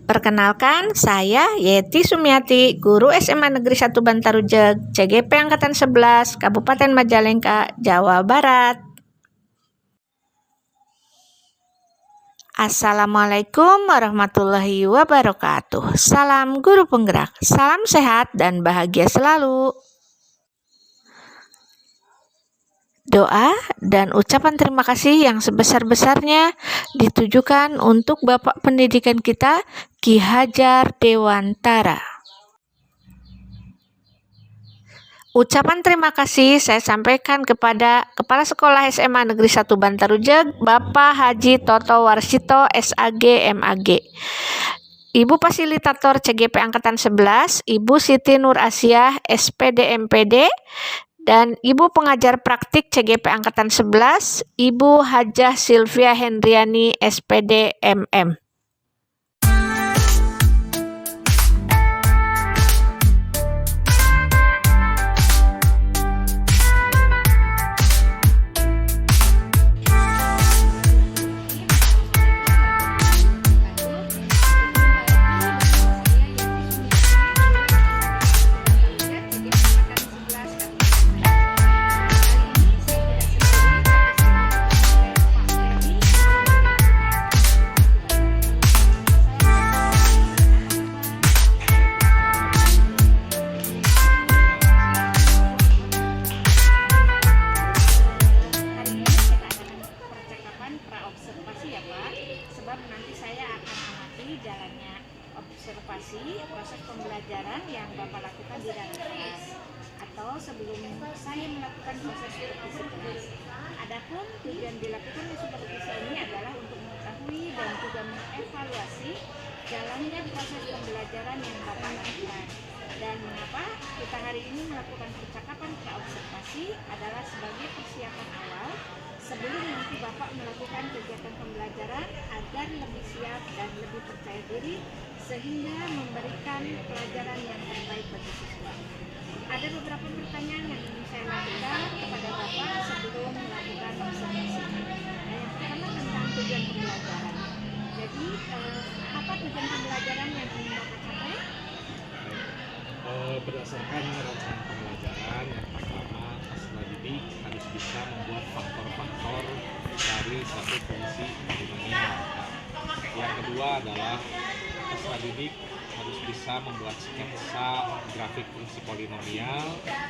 Perkenalkan, saya Yeti Sumiati, guru SMA Negeri 1 Bantarujeg, CGP Angkatan 11, Kabupaten Majalengka, Jawa Barat. Assalamualaikum warahmatullahi wabarakatuh. Salam guru penggerak, salam sehat dan bahagia selalu. Doa dan ucapan terima kasih yang sebesar-besarnya ditujukan untuk Bapak Pendidikan kita, Ki Hajar Dewantara. Ucapan terima kasih saya sampaikan kepada Kepala Sekolah SMA Negeri 1 Bantarujeg, Bapak Haji Toto Warsito, SAG, MAG. Ibu Fasilitator CGP Angkatan 11, Ibu Siti Nur Asiah, SPD, MPD, dan Ibu Pengajar Praktik CGP Angkatan 11, Ibu Hajah Sylvia Hendriani, SPD, MM. Observasi ya Pak, sebab nanti saya akan amati jalannya observasi proses pembelajaran yang Bapak lakukan di dalam kelas atau sebelum saya melakukan proses supervisi kelas. Adapun tujuan dilakukannya supervisi ini adalah untuk mengetahui dan juga mengevaluasi jalannya proses pembelajaran yang Bapak lakukan. Dan mengapa kita hari ini melakukan percakapan praobservasi adalah sebagai persiapan awal sebelum nanti Bapak melakukan kegiatan pembelajaran agar lebih siap dan lebih percaya diri sehingga memberikan pelajaran yang terbaik bagi siswa. Ada beberapa pertanyaan yang ingin saya lakukan kepada Bapak sebelum melakukan observasi. Yang pertama tentang tujuan pembelajaran. Jadi, apa tujuan pembelajaran yang ingin Bapak capai? Berdasarkan rancangan pembelajaran, yang pertama peserta didik harus bisa membuat faktor-faktor dari satu fungsi polinomial. Yang kedua adalah peserta didik harus bisa membuat sketsa grafik fungsi polinomial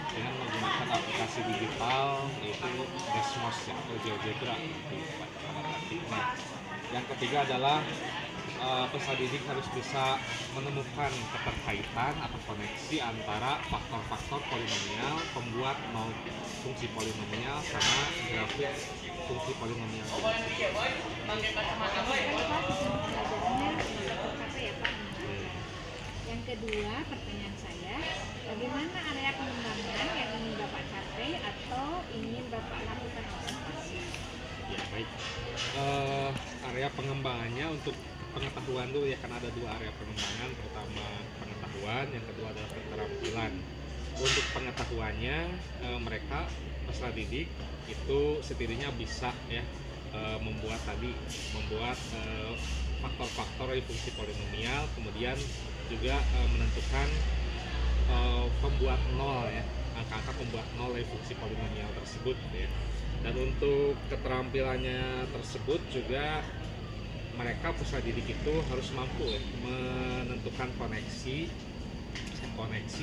dengan menggunakan aplikasi digital yaitu Desmos atau GeoGebra. Yang ketiga adalah peserta didik harus bisa menemukan keterkaitan atau koneksi antara faktor-faktor polinomial, pembuat fungsi polinomial, sama grafik fungsi polinomial. Yang kedua, pertanyaan saya, bagaimana area pengembangan yang ingin Bapak capai atau ingin Bapak lakukan observasi? Ya, baik. Area pengembangannya untuk pengetahuan dulu ya, karena ada dua area pengembangan, pertama pengetahuan, yang kedua adalah keterampilan. Untuk pengetahuannya, mereka peserta didik itu setidaknya bisa ya membuat faktor-faktor dari fungsi polinomial, kemudian juga menentukan pembuat nol ya, angka-angka pembuat nol dari fungsi polinomial tersebut ya. Dan untuk keterampilannya tersebut juga mereka peserta didik itu harus mampu ya, menentukan koneksi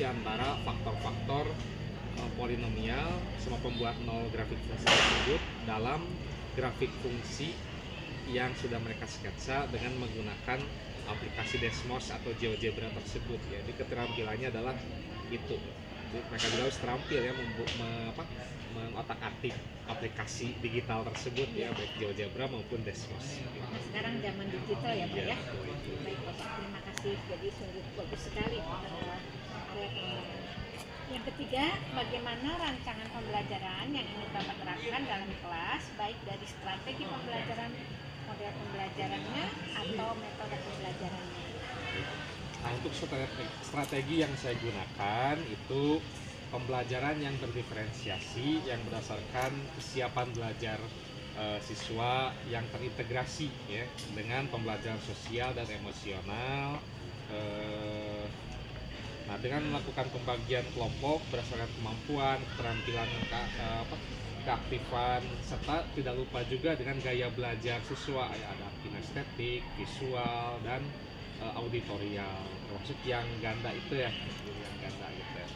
antara faktor-faktor polinomial sama pembuat nol grafik fungsi tersebut dalam grafik fungsi yang sudah mereka sketsa dengan menggunakan aplikasi Desmos atau GeoGebra tersebut ya. Jadi keterampilannya adalah itu. Jadi mereka juga harus terampil ya mengotak-atik aplikasi digital tersebut ya, baik GeoGebra maupun Desmos. Sekarang zaman digital ya Pak ya. Baik Bapak, terima kasih. Jadi sungguh bagus sekali area pengembangan. Yang ketiga, bagaimana rancangan pembelajaran yang ingin Bapak terapkan dalam kelas, baik dari strategi pembelajaran, model pembelajarannya atau metode pembelajarannya? Nah, untuk strategi yang saya gunakan itu pembelajaran yang berdiferensiasi, yang berdasarkan kesiapan belajar siswa yang terintegrasi ya dengan pembelajaran sosial dan emosional. Nah, dengan melakukan pembagian kelompok berdasarkan kemampuan, keterampilan, keaktifan, serta tidak lupa juga dengan gaya belajar siswa, ya, ada kinestetik, visual, dan auditorial, termasuk yang ganda itu ya, yang ganda gitu ya.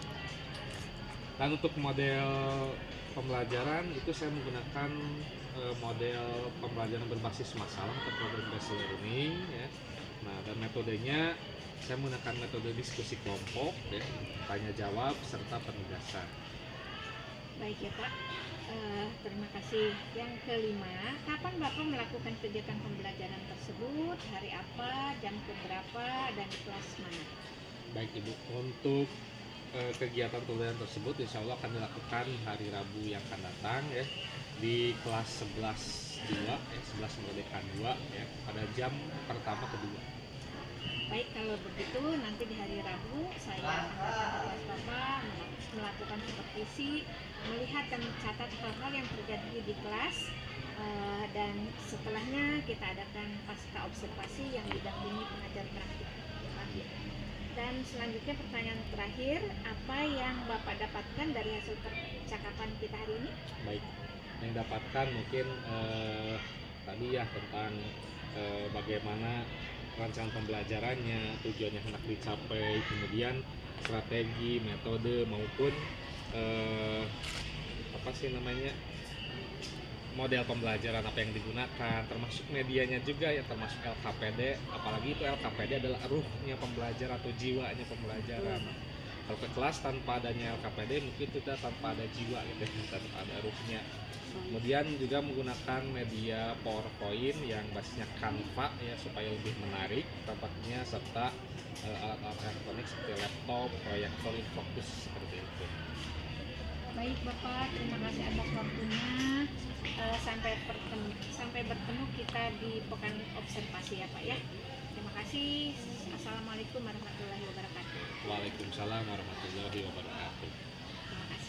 Dan untuk model pembelajaran itu saya menggunakan model pembelajaran berbasis masalah atau problem based learning ya. Nah, dan metodenya saya menggunakan metode diskusi kelompok ya, tanya jawab serta penugasan. Baik ya Pak, terima kasih. Yang kelima, kapan Bapak melakukan kegiatan pembelajaran tersebut? Hari apa, jam berapa, dan di kelas mana? Baik Ibu, untuk kegiatan pembelajaran tersebut insya Allah akan dilakukan hari Rabu yang akan datang ya, di kelas 11-2 ya, 11 Merdeka 2 ya, pada jam pertama kedua. Baik, kalau begitu nanti di hari Rabu saya akan datang ke kelas Bapak, melakukan supervisi, melihat dan mencatat hal-hal yang terjadi di kelas, dan setelahnya kita adakan pasca observasi yang didampingi pengajar praktik. Dan selanjutnya pertanyaan terakhir, apa yang Bapak dapatkan dari hasil percakapan kita hari ini? Baik, yang dapatkan mungkin tadi ya tentang bagaimana rancangan pembelajarannya, tujuannya hendak dicapai, kemudian strategi, metode maupun model pembelajaran apa yang digunakan, termasuk medianya juga ya, termasuk LKPD, apalagi itu LKPD adalah ruhnya pembelajaran atau jiwanya pembelajaran. Kalau ke kelas tanpa adanya LKPD mungkin tidak tanpa ada jiwa gitu ya, tanpa ada ruhnya. Kemudian juga menggunakan media PowerPoint yang basisnya Canva ya, supaya lebih menarik tampaknya, serta alat-alat elektronik seperti laptop, proyektor, fokus seperti itu. Baik Bapak, terima kasih atas waktunya. Sampai bertemu kita di pekan observasi ya Pak ya. Terima kasih. Assalamualaikum warahmatullahi wabarakatuh. Waalaikumsalam warahmatullahi wabarakatuh. Terima kasih.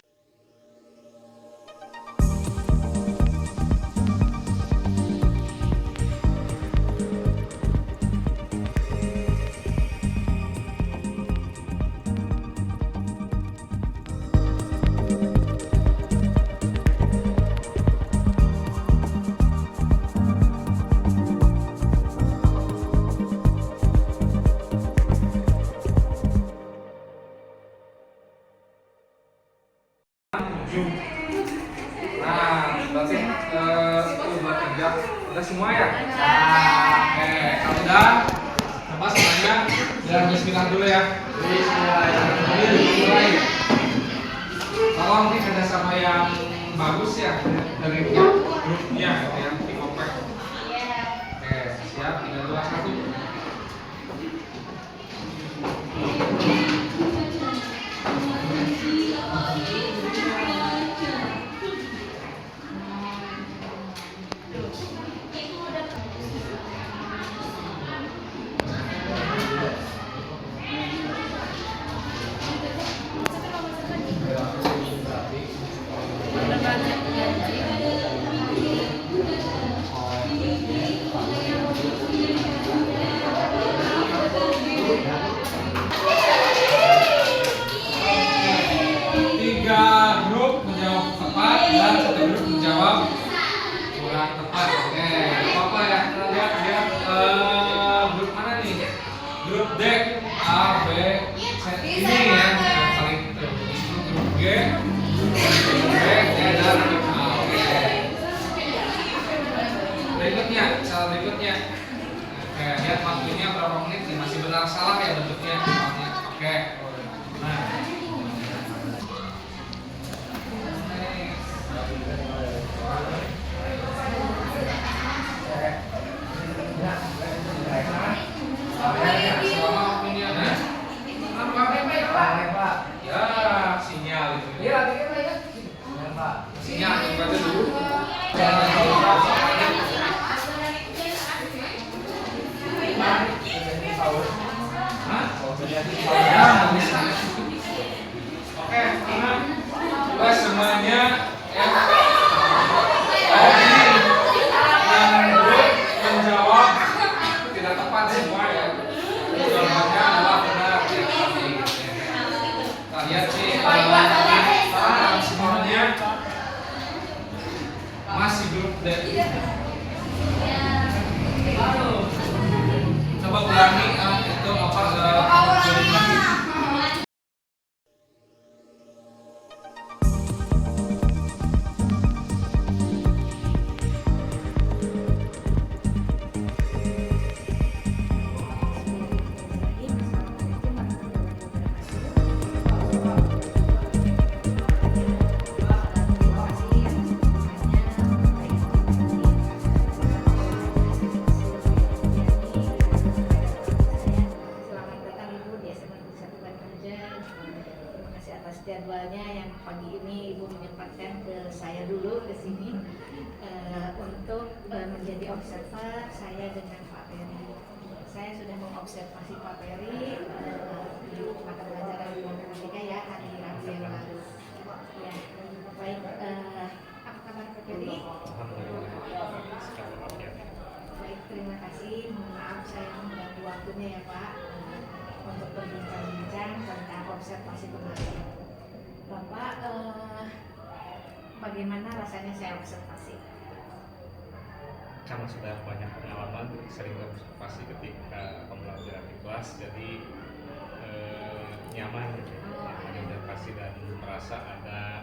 Nah, berarti udah semua ya? Oke, kalau udah, coba semuanya bilang bismillah dulu ya. Bismillahirrahmanirrahim. Tolong nih kerjasama yang bagus ya dari grupnya yang tim OPEC. Oke, siap, 3, 2, 1. Berikutnya, oke, lihat waktunya berapa menit nih, masih benar salah ya bentuknya. Oke, nah, selama waktunya, ya sinyal itu. Sinyal berarti dulu. Oke, coba semuanya ya. lihat sih semuanya masih grup D. Coba ulangi itu apa Selamat datang Ibu di SMA Negeri 1 Banjarnegara. Terima kasih atas jadwalnya yang pagi ini Ibu menyempatkan ke saya dulu ke sini untuk menjadi observer saya dengan Pak Peri. Saya sudah mengobservasi Pak Peri di mata pelajaran matematika ya hari Rabu yang lalu. Ya, baik. Apa kabar Pak Peri? Baik, terima kasih. Mohon maaf saya mengganggu waktunya ya Pak untuk berbincang-bincang tentang observasi kemarin. Bapak, bagaimana rasanya saya observasi? karena sudah banyak pengalaman sering observasi ketika pembelajaran di kelas, jadi nyaman gitu ya, observasi dan merasa ada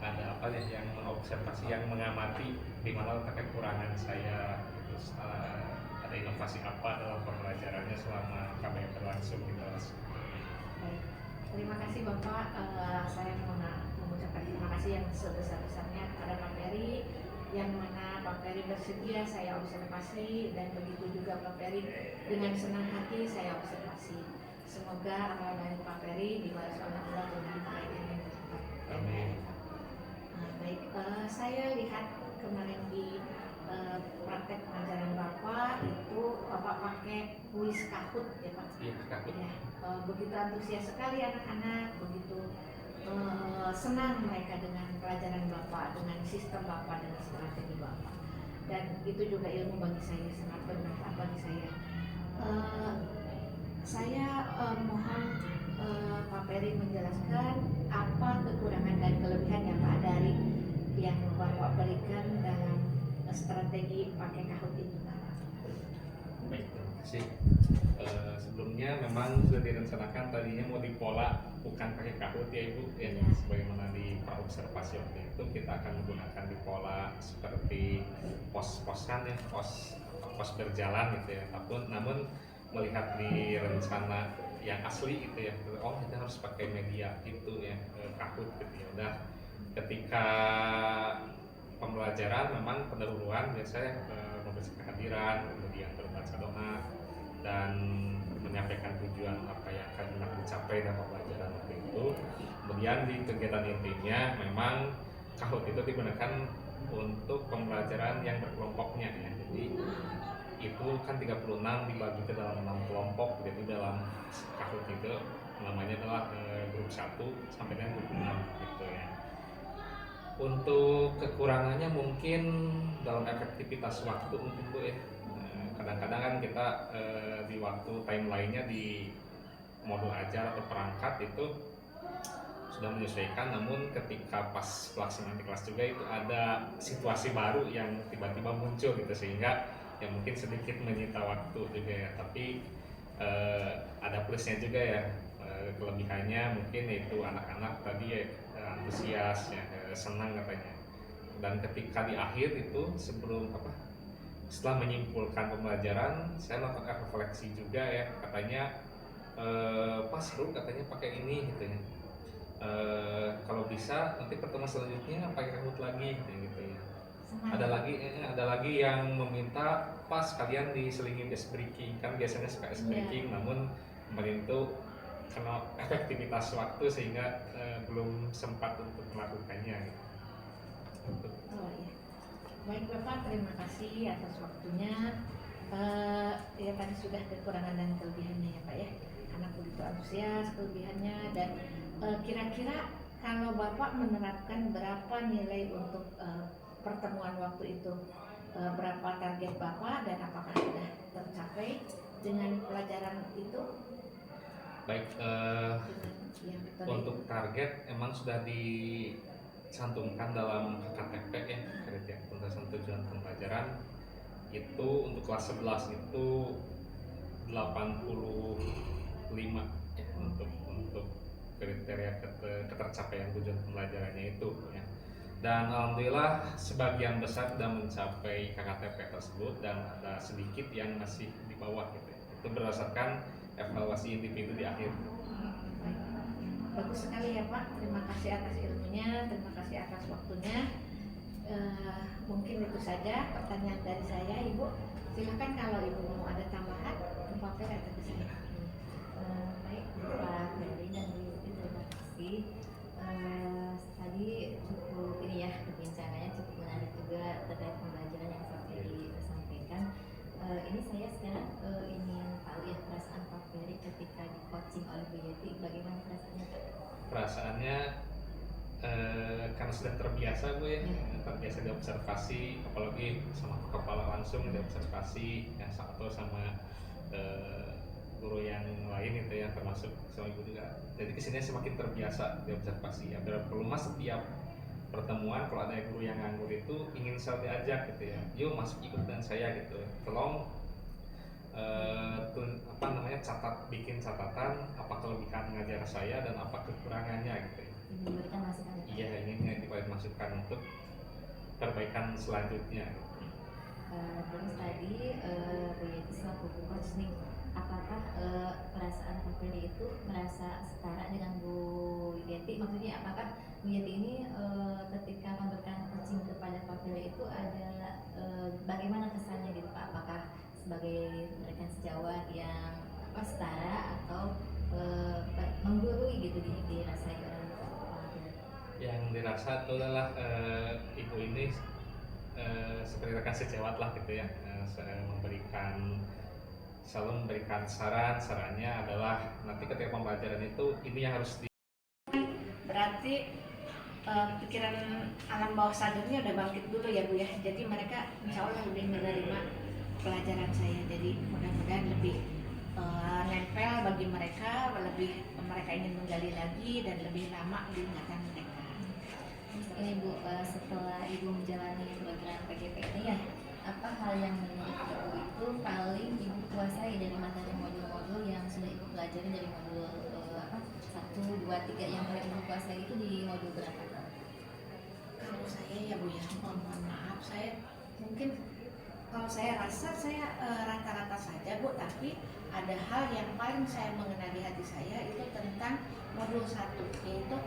apa ya yang mengobservasi, yang mengamati di mana letak kekurangan saya, terus ada inovasi apa dalam pembelajarannya selama KBM berlangsung di kelas. Baik, terima kasih Bapak. Saya mengucapkan terima kasih yang sebesar-besarnya kepada Pak Peri, yang mana Pak Peri bersedia saya observasi, dan begitu juga Pak Peri dengan senang hati saya observasi. Semoga amal dari Pak Peri dibalas oleh Allah dengan kebaikan yang berlipat. Amin. Baik, saya lihat kemarin di praktek pengajaran Bapak itu Bapak pakai kuis Kahoot ya Pak. Iya, Kahoot. Ya, begitu antusias sekali anak-anak, begitu senang mereka dengan pelajaran Bapak, dengan sistem Bapak, dengan strategi Bapak. Dan itu juga ilmu bagi saya, sangat bermanfaat bagi saya. Saya mohon Pak Peri menjelaskan apa kekurangan dan kelebihan yang Pak dari yang Bapak berikan dalam strategi pakai Kahoot itu. Baik, terima kasih. Sebelumnya memang sudah direncanakan tadinya mau dipola bukan pakai Kahoot ya Ibu ya. Ya. Sebagaimana di praobservasi waktu itu kita akan menggunakan di pola seperti pos-posan ya, pos berjalan gitu ya. Namun melihat di rencana yang asli gitu ya, oh kita harus pakai media itu ya, Kahoot gitu ya. Udah ketika pembelajaran memang pendahuluan biasanya memberi kehadiran, kemudian berbaca doa dan menyampaikan tujuan apa yang akan hendak dicapai dalam pembelajaran waktu itu. Kemudian di kegiatan intinya memang Kahoot itu digunakan untuk pembelajaran yang berkelompoknya ya. Jadi itu kan 36 dibagi ke dalam 6 kelompok. Jadi dalam Kahoot itu namanya adalah grup 1 sampai dengan grup 6 gitu ya. Untuk kekurangannya mungkin dalam efektivitas waktu mungkin Bu ya. Kadang-kadang kan kita di waktu timeline-nya di modul ajar atau perangkat itu sudah menyesuaikan, namun ketika pas pelaksanaan di kelas juga itu ada situasi baru yang tiba-tiba muncul gitu, sehingga ya mungkin sedikit menyita waktu juga ya. Tapi ada plusnya juga ya, kelebihannya mungkin itu anak-anak tadi ya antusias ya, senang katanya. Dan ketika di akhir itu setelah menyimpulkan pembelajaran, saya melakukan refleksi juga ya, katanya pas seru katanya pakai ini gitu ya. Kalau bisa nanti pertemuan selanjutnya pakai Kahoot lagi gitu ya. Ada lagi yang meminta pas kalian diselingi ice breaking, kan biasanya suka ice breaking, namun kemarin itu karena efektivitas waktu sehingga belum sempat untuk melakukannya gitu. Oh ya, baik Bapak, terima kasih atas waktunya. Ya tadi sudah kekurangan dan kelebihannya ya Pak ya. Anak begitu antusias, kelebihannya, dan kira-kira kalau Bapak menerapkan berapa nilai untuk pertemuan waktu itu, berapa target Bapak dan apakah sudah tercapai dengan pelajaran itu? Baik, yang betul Untuk itu? target emang sudah dicantumkan dalam KKTP ya, kriteria tuntasan tujuan pembelajaran itu untuk kelas 11 itu 85 ya, untuk kriteria ketercapaian tujuan pembelajarannya itu ya. Dan alhamdulillah sebagian besar sudah mencapai KKTP tersebut dan ada sedikit yang masih di bawah gitu ya. Itu berdasarkan evaluasi individu di akhir. Bagus sekali ya Pak, terima kasih atas ilmunya, terima kasih atas waktunya. Mungkin itu saja pertanyaan dari saya, Ibu. Silakan kalau Ibu mau ada tambahan, Pak Fer atau ke saya. Baik, Pak Ferry dan Bu Yuti, terima kasih. Tadi cukup ini ya, perbincangannya cukup menarik juga terkait pembelajaran yang sampai disampaikan. Ini saya sekarang ingin tahu ya perasaan Pak Ferry ketika di coaching oleh Bu Yeti, bagaimana perasaannya Pak? Perasaannya karena sudah terbiasa Bu ya, terbiasa diobservasi, apalagi sama kepala langsung diobservasi ya, atau sama guru yang lain itu ya, termasuk sama ibu juga. Jadi kesini semakin terbiasa diobservasi ya. Berapa mas setiap pertemuan kalau ada guru yang nganggur itu ingin selalu diajak gitu ya, yuk masuk ikut dengan saya gitu, tolong bikin catatan apa kelebihan mengajar saya dan apa kekurangannya gitu ya. Memberikan masukan. Iya, ini diberikan masukan untuk perbaikan selanjutnya. Terus tadi Bu Yeti selaku coach nih, apakah perasaan Pak Ferry itu merasa setara dengan Bu Yeti? Maksudnya apakah Bu Yeti ini ketika memberikan coaching kepada Pak Ferry itu ada bagaimana kesannya gitu Pak? Apakah sebagai rekan sejawat yang setara atau menggurui gitu dirasai oleh Pak Ferry? Yang dirasa itu adalah ibu ini seperti rekan sejawat lah gitu ya, selalu memberikan sarannya adalah nanti ketika pembelajaran itu ini yang harus Berarti pikiran alam bawah sadarnya udah bangkit dulu ya Bu ya. Jadi mereka insya Allah lebih menerima pelajaran saya. Jadi mudah-mudahan lebih nempel bagi mereka, lebih mereka ingin menggali lagi dan lebih lama di ingatan mereka. Ini Bu, setelah Ibu menjalani program PGP ini ya, apa hal yang menurut Ibu itu paling Ibu kuasai dari materi modul-modul yang sudah Ibu pelajari dari modul 1, 2, 3 yang paling Ibu kuasai itu di modul berapa? Kalau saya ya Bu ya, mohon maaf saya mungkin kalau saya rasa saya rata-rata saja Bu, tapi ada hal yang paling saya mengena di hati saya itu tentang modul 1, yaitu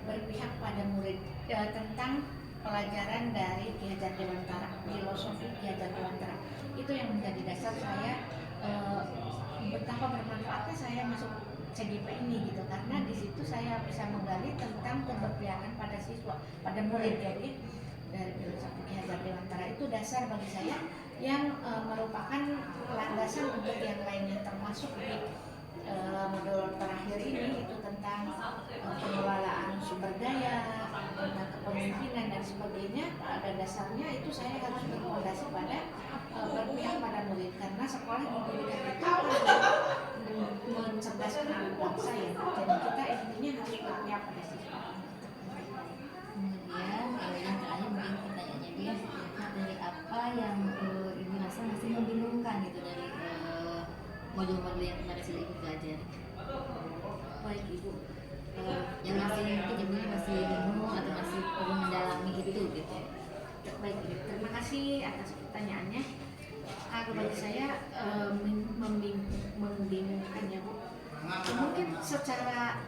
berpihak pada murid, tentang pelajaran dari Ki Hajar Dewantara, filosofi Ki Hajar Dewantara. Itu yang menjadi dasar saya betapa bermanfaatnya saya masuk CGP ini gitu, karena di situ saya bisa menggali tentang keberpihakan pada siswa, pada murid. Jadi dari filosofi Ki Hajar Dewantara itu dasar bagi saya yang merupakan landasan untuk yang lainnya, termasuk di modul terakhir ini itu tentang pengelolaan sumber daya, tentang kepemimpinan dan sebagainya. Pada dasarnya itu saya harus berfondasi pada berpihak pada murid, karena sekolah didirikan itu mencerdaskan bangsa ya. Jadi kita intinya harus berpihak pada siswa. Kemudian yang terakhir mungkin pertanyaannya Bu ya, materi apa yang Ibu rasa masih membingungkan gitu dari modul-modul yang kemarin sudah Ibu pelajari? Baik Ibu, Yang masih mungkin Ibu masih bingung atau masih perlu mendalami itu gitu. baik Ibu, terima kasih atas pertanyaannya. Kalau bagi saya membingungkan ya Bu. Mungkin secara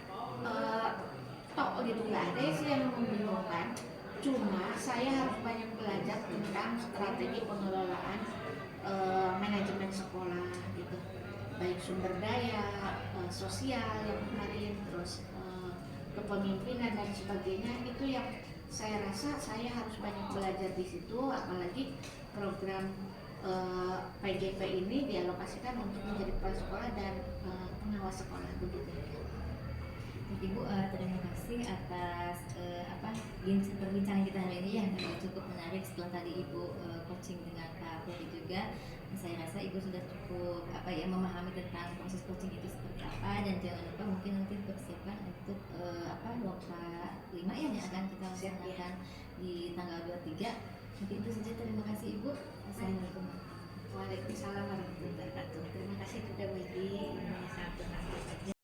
tok gitu nggak ada sih yang membingungkan. Cuma saya harus banyak belajar tentang strategi pengelolaan manajemen sekolah gitu, baik sumber daya, sosial yang kemarin, terus kepemimpinan dan sebagainya. Itu yang saya rasa saya harus banyak belajar di situ, apalagi program PGP ini dialokasikan untuk menjadi kepala sekolah dan pengawas sekolah begitu. Ibu terima kasih atas perbincangan kita hari ini yang cukup menarik. Setelah tadi Ibu coaching dengan Pak Ferry juga, Saya rasa Ibu sudah cukup memahami tentang proses coaching itu seperti apa, dan jangan lupa mungkin nanti persiapkan untuk lomba 5 ya yang akan kita laksanakan di tanggal 23. Mungkin itu saja, terima kasih Ibu. Assalamualaikum. Waalaikumsalam warahmatullahi wabarakatuh. Terima kasih juga Bu Edi. Ini sangat bermanfaat.